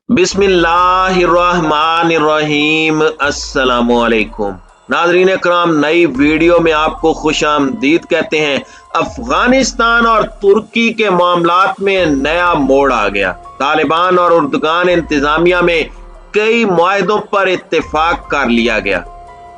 बिस्मिल्लाहिर्रहमानिर्रहीम। अस्सलामुअलैकुम नाज़रीन कराम, नई वीडियो में आपको खुश आमदीद कहते हैं। अफगानिस्तान और तुर्की के मामलात में नया मोड़ आ गया। तालिबान और उर्दुगान इंतजामिया में कई मुआहदों पर इत्तेफाक कर लिया गया।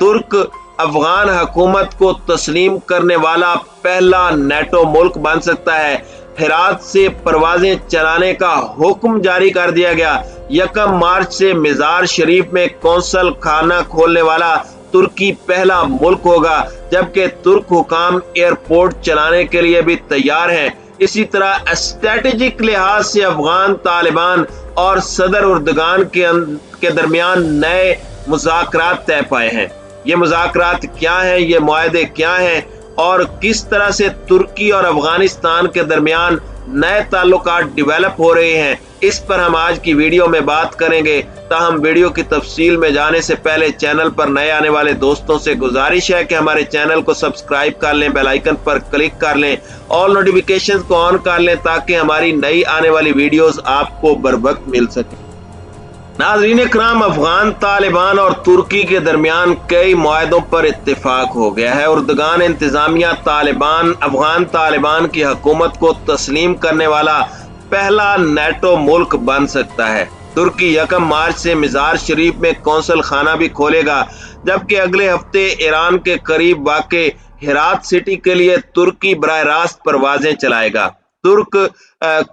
तुर्क अफगान हुकूमत को तस्लीम करने वाला पहला नेटो मुल्क बन सकता है। हेरात से परवाजें चलाने का हुक्म जारी कर दिया गया। 1 मार्च से मज़ार शरीफ में कौंसल खाना खोलने वाला तुर्की पहला मुल्क होगा, जबकि तुर्क हुकाम एयरपोर्ट चलाने के लिए भी तैयार हैं। इसी तरह स्ट्रेटेजिक लिहाज से अफगान तालिबान और सदर उर्दुगान के दरमियान नए मुज़ाकरात तय पाए हैं। ये मुज़ाकरात क्या हैं, ये मुआहदे क्या हैं और किस तरह से तुर्की और अफगानिस्तान के दरमियान नए ताल्लुकात डेवलप हो रहे हैं, इस पर हम आज की वीडियो में बात करेंगे। ताहम वीडियो की तफसील में जाने से पहले चैनल पर नए आने वाले दोस्तों से गुजारिश है कि हमारे चैनल को सब्सक्राइब कर लें, बेल आइकन पर क्लिक कर लें, ऑल नोटिफिकेशंस को ऑन कर लें ताकि हमारी नई आने वाली वीडियोस आपको बर वक्त मिल सके। नाज़रीन इकराम, अफगान तालिबान और तुर्की के दरमियान कई मुआहदों पर इत्तेफाक हो गया है। उर्दुगान इंतजामिया अफगान तालिबान की हुकूमत को तस्लीम करने वाला पहला नेटो मुल्क बन सकता है। तुर्की 1 मार्च से मज़ार शरीफ में कौंसल खाना भी खोलेगा, जबकि अगले हफ्ते ईरान के करीब वाक़े हेरात सिटी के लिए तुर्की बराह रास्त परवाजें चलाएगा। तुर्क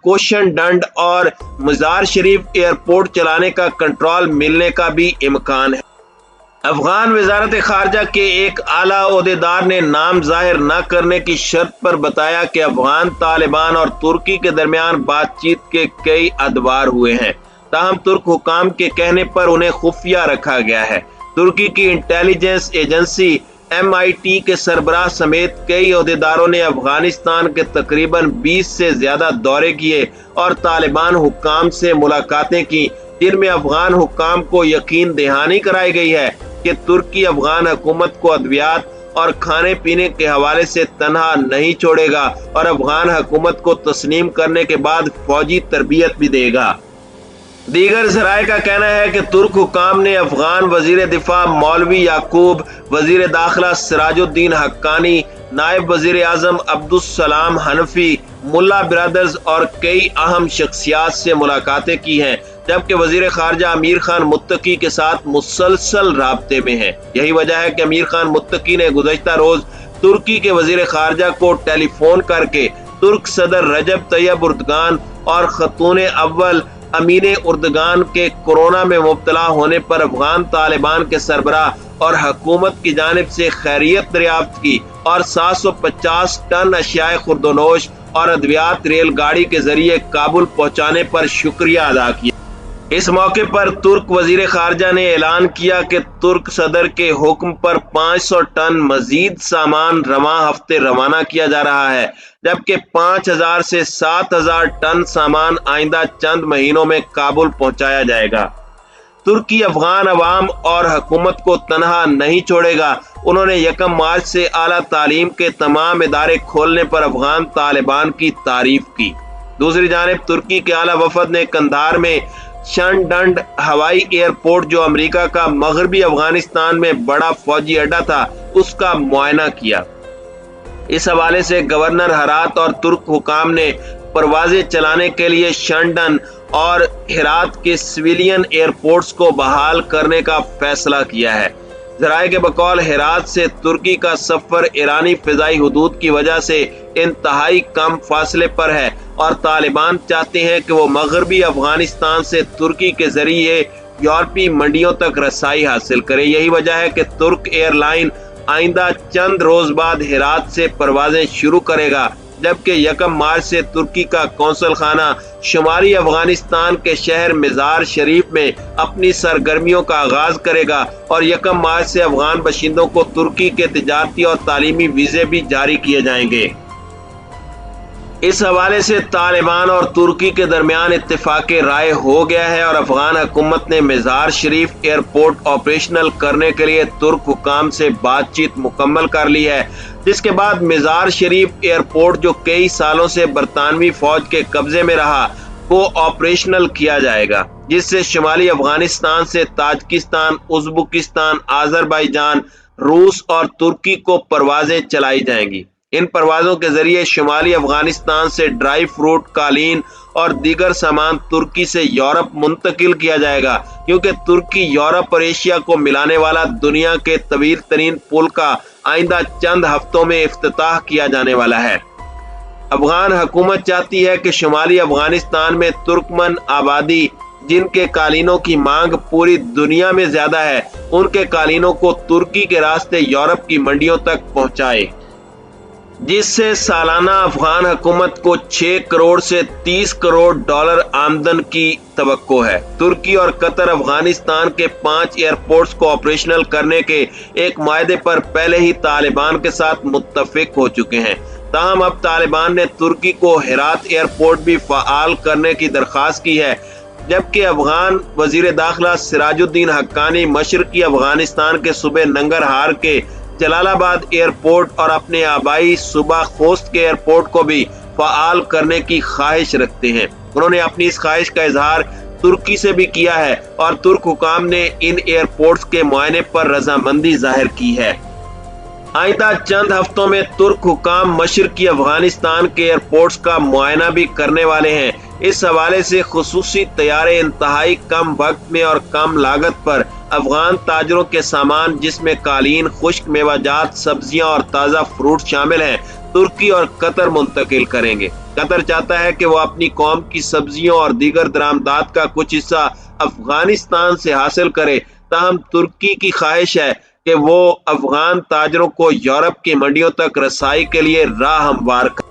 कोशन डंड और मज़ार शरीफ एयरपोर्ट चलाने का कंट्रोल मिलने का भी इम्कान है। अफगान वजारत खारजा के एक आला ओहदेदार ने नाम जाहिर न करने की शर्त पर बताया कि अफगान तालिबान और तुर्की के दरमियान बातचीत के कई अदवार हुए हैं, ताहम तुर्क हुकाम के कहने पर उन्हें खुफिया रखा गया है। तुर्की की इंटेलिजेंस एजेंसी MIT के सरबराह समेत कई ओहदेदारों ने अफगानिस्तान के तकरीबन 20 से ज्यादा दौरे किए और तालिबान हुकाम से मुलाकातें की, जिनमें अफगान हुकाम को यकीन दहानी कराई गई है कि तुर्की अफगान हुकूमत को अद्वियात और खाने पीने के हवाले से तनहा नहीं छोड़ेगा और अफगान हुकूमत को तस्लीम करने के बाद फौजी तरबियत भी देगा। दीगर ज़राए का कहना है कि तुर्क हुकाम ने अफगान वजीर दिफा मौलवी याकूब, वजीर दाखिला सिराजुद्दीन हक्कानी, नायब वजीर आजम अब्दुस्सलाम हनफी, मुल्ला ब्रदर्स और कई अहम शख्सियात से मुलाकातें की हैं, जबकि वजीर खारजा अमीर खान मुत्तकी के साथ मुसलसल राब्ते में हैं। यही वजह है कि अमीर खान मुत्तकी ने गुज़श्ता रोज तुर्की के वजीर खारजा को टेलीफोन करके तुर्क सदर रजब तैयब उर्दुगान और खतून अव्वल अमीर उर्दुगान के कोरोना में मुब्तला होने पर अफगान तालिबान के सरबराह और हुकूमत की जानिब से खैरियत दरियाफ्त की और 750 टन अशियाए खुर्दोनोश और अद्वियात रेलगाड़ी के जरिए काबुल पहुंचाने पर शुक्रिया अदा किया। इस मौके पर तुर्क वजीर खारजा ने ऐलान किया कि तुर्क सदर के हुक्म पर 500 टन मजीद सामान रवां हफ्ते रवाना किया जा रहा है, जबकि 5000 से 7000 टन सामान आइंदा चंद महीनों में काबुल पहुंचाया जाएगा। तुर्की अफगान अवाम और हुकूमत को तनहा नहीं छोड़ेगा। उन्होंने 1 मार्च से आला तालीम के तमाम इदारे खोलने पर अफगान तालिबान की तारीफ की। दूसरी जानिब तुर्की के आला वफद ने कंधार में शनडंड हवाई एयरपोर्ट, जो अमेरिका का मगरबी अफगानिस्तान में बड़ा फौजी अड्डा था, उसका मुआयना किया। इस हवाले से गवर्नर हेरात और तुर्क हुकाम ने परवाजें चलाने के लिए शनडन और हेरात के सिविलियन एयरपोर्ट्स को बहाल करने का फैसला किया है। ज़राए के बकौल हेरात से तुर्की का सफर ईरानी फिजाई हुदूद की वजह से इंतहाई कम फासले पर है और तालिबान चाहते हैं कि वो मगरबी अफगानिस्तान से तुर्की के जरिए यूरोपीय मंडियों तक रसाई हासिल करे। यही वजह है कि तुर्क एयरलाइन आइंदा चंद रोज बाद हेरात से परवाजें शुरू करेगा, जबकि 1 मार्च से तुर्की का कौंसल खाना शुमारी अफगानिस्तान के शहर मज़ार शरीफ में अपनी सरगर्मियों का आगाज करेगा और 1 मार्च से अफगान बशिंदों को तुर्की के तिजारती और तालीमी वीजे भी जारी किए जाएंगे। इस हवाले से तालिबान और तुर्की के दरमियान इत्तेफाक राय हो गया है और अफगान हुकूमत ने मज़ार शरीफ एयरपोर्ट ऑपरेशनल करने के लिए तुर्क हुकाम से बातचीत मुकम्मल कर ली है, जिसके बाद मज़ार शरीफ एयरपोर्ट, जो कई सालों से बरतानवी फौज के कब्जे में रहा, को ऑपरेशनल किया जाएगा। جس سے شمالی افغانستان سے تاجکستان، ازبکستان، آذربائیجان، روس اور ترکی کو پروازیں چلائی جائیں گی۔ ان پروازوں کے ذریعے شمالی افغانستان سے ڈرائی فروٹ، قالین اور دیگر سامان ترکی سے یورپ منتقل کیا جائے گا، کیونکہ ترکی یورپ اور ایشیا کو ملانے والا دنیا کے طویل ترین پل کا آئندہ چند ہفتوں میں افتتاح کیا جانے والا ہے۔ افغان حکومت چاہتی ہے کہ شمالی افغانستان میں ترکمن آبادی، جن کے قالینوں کی مانگ پوری دنیا میں زیادہ ہے، ان کے قالینوں کو ترکی کے راستے یورپ کی منڈیوں تک پہنچائے، جس سے سالانہ افغان حکومت کو 6 کروڑ سے 30 کروڑ ڈالر آمدن کی توقع ہے۔ ترکی اور قطر افغانستان کے 5 ایئرپورٹس کو آپریشنل کرنے کے ایک معاہدے پر پہلے ہی طالبان کے ساتھ متفق ہو چکے ہیں، تاہم اب طالبان نے ترکی کو ہرات ایئرپورٹ بھی فعال کرنے کی درخواست کی ہے، جبکہ افغان وزیر داخلہ سراج الدین حقانی مشرقی افغانستان کے صوبے ننگرہار کے جلال آباد ایئرپورٹ اور اپنے آبائی صوبہ خوست کے ایئرپورٹ کو بھی فعال کرنے کی خواہش رکھتے ہیں۔ انہوں نے اپنی اس خواہش کا اظہار ترکی سے بھی کیا ہے اور ترک حکام نے ان ایئرپورٹس کے معائنے پر رضامندی ظاہر کی ہے۔ آئندہ چند ہفتوں میں ترک حکام مشرقی افغانستان کے ایئرپورٹس کا معائنہ بھی کرنے والے ہیں۔ اس حوالے سے خصوصی طیارے انتہائی کم وقت میں اور کم لاگت پر افغان تاجروں کے سامان، جس میں قالین، خشک میوہ جات، سبزیاں اور تازہ فروٹ شامل ہیں، ترکی اور قطر منتقل کریں گے۔ قطر چاہتا ہے کہ وہ اپنی قوم کی سبزیوں اور دیگر درآمدات کا کچھ حصہ افغانستان سے حاصل کرے، تاہم ترکی کی خواہش ہے کہ وہ افغان تاجروں کو یورپ کی منڈیوں تک رسائی کے لیے راہ ہموار کرے۔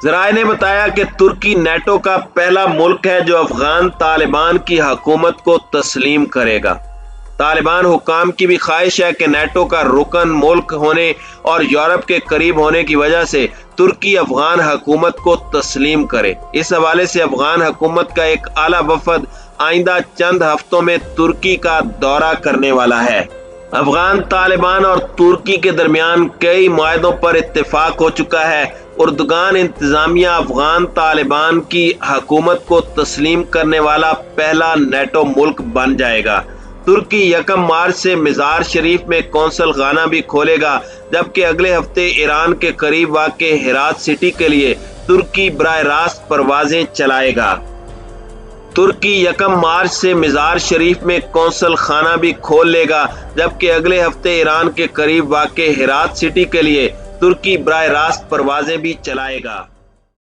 ذرائع نے بتایا کہ ترکی نیٹو کا پہلا ملک ہے جو افغان طالبان کی حکومت کو تسلیم کرے گا۔ طالبان حکام کی بھی خواہش ہے کہ نیٹو کا رکن ملک ہونے اور یورپ کے قریب ہونے کی وجہ سے ترکی افغان حکومت کو تسلیم کرے۔ اس حوالے سے افغان حکومت کا ایک اعلیٰ وفد آئندہ چند ہفتوں میں ترکی کا دورہ کرنے والا ہے۔ افغان طالبان اور ترکی کے درمیان کئی معاہدوں پر اتفاق ہو چکا ہے۔ اردگان انتظامیہ افغان طالبان کی حکومت کو تسلیم کرنے والا پہلا نیٹو ملک بن جائے گا۔ ترکی 1 مارچ سے مزار شریف میں قونصل خانہ بھی کھولے گا، جبکہ اگلے ہفتے ایران کے قریب واقع ہرات سٹی کے لیے ترکی براہ راست پروازیں چلائے گا۔ ترکی 1 مارچ سے مزار شریف میں قونصل خانہ بھی کھول لے گا، جبکہ اگلے ہفتے ایران کے قریب واقع ہرات سٹی کے لیے ترکی براہ راست پروازیں بھی چلائے گا۔